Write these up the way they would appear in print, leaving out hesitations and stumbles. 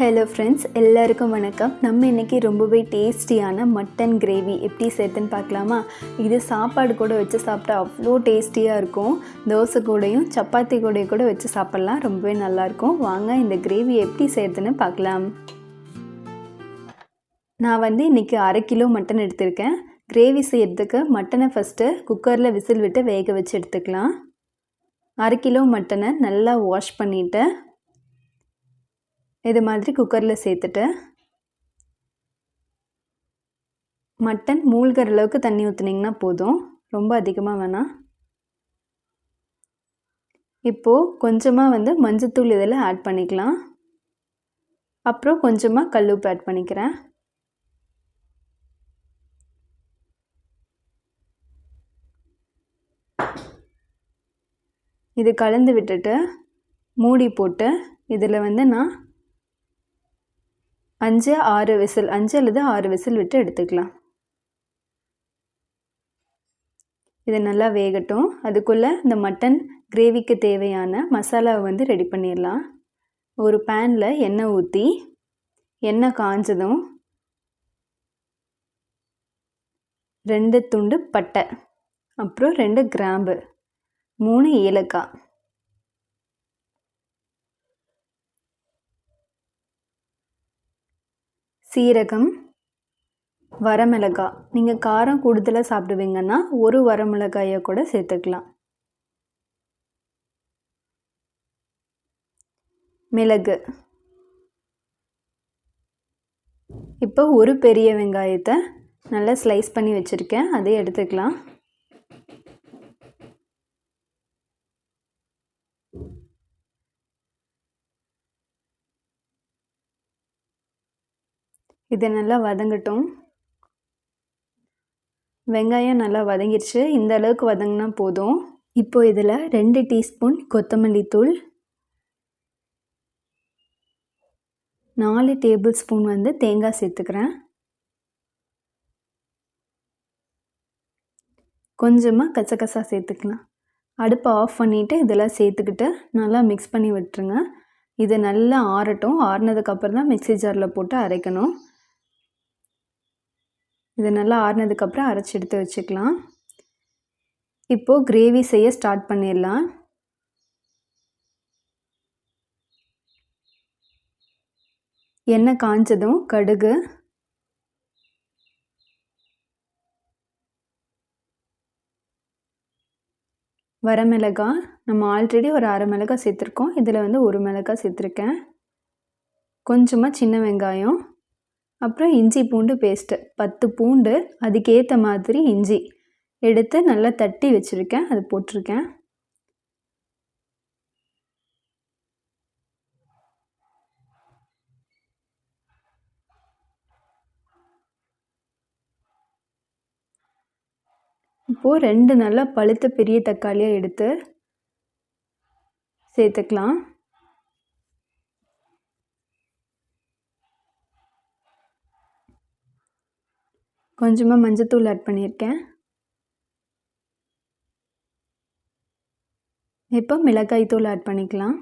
Hello friends, எல்லாருக்கும் வணக்கம். நம்ம இன்றைக்கி ரொம்பவே டேஸ்டியான மட்டன் கிரேவி எப்படி சேர்த்துன்னு பார்க்கலாமா? இது சாப்பாடு கூட வச்சு சாப்பிட்டா அவ்வளோ டேஸ்டியாக இருக்கும். தோசை கூடையும் சப்பாத்தி கூடையும் கூட வச்சு சாப்பிட்லாம், ரொம்பவே நல்லாயிருக்கும். வாங்க இந்த கிரேவி எப்படி சேர்த்துன்னு பார்க்கலாம். நான் இன்றைக்கி 1/2 கிலோ மட்டன் எடுத்திருக்கேன். கிரேவி செய்கிறதுக்கு மட்டனை ஃபஸ்ட்டு குக்கரில் விசில் விட்டு வேக வச்சு எடுத்துக்கலாம். 1/2 கிலோ மட்டனை நல்லா வாஷ் பண்ணிவிட்டு இது மாதிரி குக்கரில் சேர்த்துட்டு மட்டன் மூழ்கிற அளவுக்கு தண்ணி ஊற்றுனீங்கன்னா போதும், ரொம்ப அதிகமாக வேணாம். இப்போது கொஞ்சமாக மஞ்சத்தூள் இதில் ஆட் பண்ணிக்கலாம். அப்புறம் கொஞ்சமாக கல்லுப்பு ஆட் பண்ணிக்கிறேன். இது கலந்து விட்டுட்டு மூடி போட்டு இதில் நான் 5 அல்லது 6 விசில் விட்டு எடுத்துக்கலாம். இது நல்லா வேகட்டும். அதுக்குள்ளே இந்த மட்டன் கிரேவிக்கு தேவையான மசாலாவை ரெடி பண்ணிடலாம். ஒரு பேனில் எண்ணெய் ஊற்றி எண்ணெய் காஞ்சதும் 2 துண்டு பட்டை, அப்புறம் 2 கிராம்பு, 3 ஏலக்காய், சீரகம், வரமிளகாய். நீங்கள் காரம் கூடுதலாக சாப்பிடுவீங்கன்னா ஒரு வரமிளகாயை கூட சேர்த்துக்கலாம். மிளகு. இப்போ ஒரு பெரிய வெங்காயத்தை நல்லா ஸ்லைஸ் பண்ணி வச்சுருக்கேன், அதை எடுத்துக்கலாம். இது நல்லா வதங்கட்டும். வெங்காயம் நல்லா வதங்கிடுச்சு. இந்த அளவுக்கு வதங்கினா போதும். இப்போ இதில் 2 டீஸ்பூன் கொத்தமல்லி தூள், 4 டேபிள் ஸ்பூன் தேங்காய் சேர்த்துக்கிறேன். கொஞ்சமாக கசகசா சேர்த்துக்கலாம். அடுப்பை ஆஃப் பண்ணிவிட்டு இதெல்லாம் சேர்த்துக்கிட்டு நல்லா மிக்ஸ் பண்ணி விட்டுருங்க. இது நல்லா ஆறட்டும். ஆறினதுக்கப்புறம் தான் மிக்ஸி ஜாரில் போட்டு அரைக்கணும். இது நல்லா ஆறினதுக்கப்புறம் அரைச்சி எடுத்து வச்சுக்கலாம். இப்போது கிரேவி செய்ய ஸ்டார்ட் பண்ணிடலாம். எண்ணெய் காஞ்சதும் கடுகு, வரமிளகாய். நம்ம ஆல்ரெடி ஒரு 1/2 மிளகாய் சேர்த்துருக்கோம். இதில் 1 மிளகாய் சேர்த்துருக்கேன். கொஞ்சமாக சின்ன வெங்காயம், அப்புறம் இஞ்சி பூண்டு பேஸ்ட்டு 10 பூண்டு, அதுக்கேற்ற மாதிரி இஞ்சி எடுத்து நல்லா தட்டி வச்சுருக்கேன், அது போட்டிருக்கேன். இப்போது 2 நல்லா பழுத்த பெரிய தக்காளியாக எடுத்து சேர்த்துக்கலாம். கொஞ்சமாக மஞ்சத்தூள் ஆட் பண்ணியிருக்கேன். இப்போ மிளகாய் தூள் ஆட் பண்ணிக்கலாம்.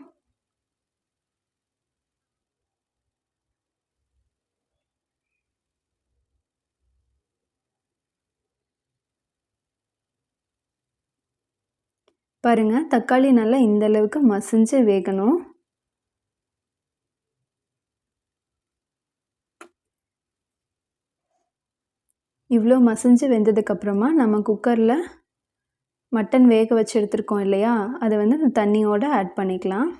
பாருங்கள், தக்காளி நல்லா இந்த அளவுக்கு மசிஞ்சு வேகணும். இவ்வளோ மசிஞ்சு வெந்ததுக்கப்புறமா நம்ம குக்கரில் மட்டன் வேக வச்சு எடுத்துருக்கோம் இல்லையா, அதை அந்த தண்ணியோடு ஆட் பண்ணிக்கலாம்.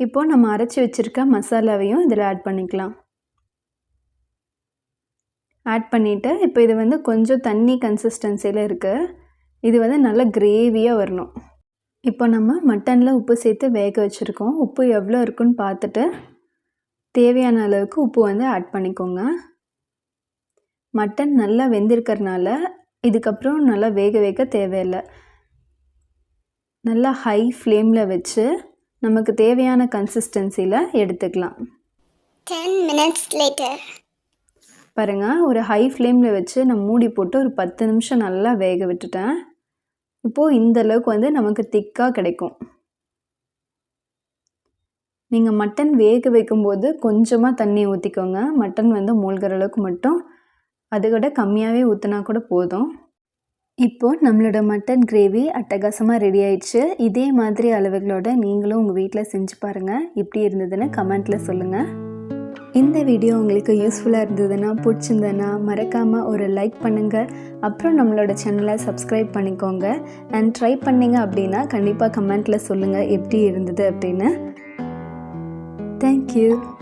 இப்போது நம்ம அரைச்சி வச்சுருக்க மசாலாவையும் இதில் ஆட் பண்ணிக்கலாம். ஆட் பண்ணிவிட்டு இப்போ இது கொஞ்சம் தண்ணி கன்சிஸ்டன்சியில் இருக்குது. இது நல்ல கிரேவியாக வரணும். இப்போ நம்ம மட்டனில் உப்பு சேர்த்து வேக வச்சுருக்கோம். உப்பு எவ்வளோ இருக்குன்னு பார்த்துட்டு தேவையான அளவுக்கு உப்பு ஆட் பண்ணிக்கோங்க. மட்டன் நல்லா வெந்திருக்கிறதுனால இதுக்கப்புறம் நல்லா வேக தேவையில்லை. நல்லா ஹை ஃப்ளேமில் வச்சு நமக்கு தேவையான கன்சிஸ்டன்சியில் எடுத்துக்கலாம். 10 minutes later. பாருங்கள், ஒரு ஹை ஃப்ளேமில் வச்சு நான் மூடி போட்டு ஒரு 10 நிமிஷம் நல்லா வேக விட்டுட்டேன். இப்போது இந்த அளவுக்கு வந்து நமக்கு திக்காக கிடைக்கும். நீங்கள் மட்டன் வேக வைக்கும்போது கொஞ்சமாக தண்ணி ஊற்றிக்கோங்க. மட்டன் வந்து மூழ்கிற அளவுக்கு மட்டும், அதை விட கம்மியாகவே ஊற்றினா கூட போதும். இப்போது நம்மளோட மட்டன் கிரேவி அட்டகாசமாக ரெடி ஆயிடுச்சு. இதே மாதிரி அளவுகளோட நீங்களும் உங்கள் வீட்டில் செஞ்சு பாருங்கள். எப்படி இருந்ததுன்னு கமெண்ட்டில் சொல்லுங்கள். இந்த வீடியோ உங்களுக்கு யூஸ்ஃபுல்லாக இருந்ததுன்னா, பிடிச்சிருந்ததுன்னா மறக்காமல் ஒரு லைக் பண்ணுங்கள். அப்புறம் நம்மளோட சேனலை சப்ஸ்கிரைப் பண்ணிக்கோங்க. அண்ட் ட்ரை பண்ணிங்க அப்படின்னா கண்டிப்பாக கமெண்ட்டில் சொல்லுங்கள் எப்படி இருந்தது அப்படின்னு. தேங்க்யூ.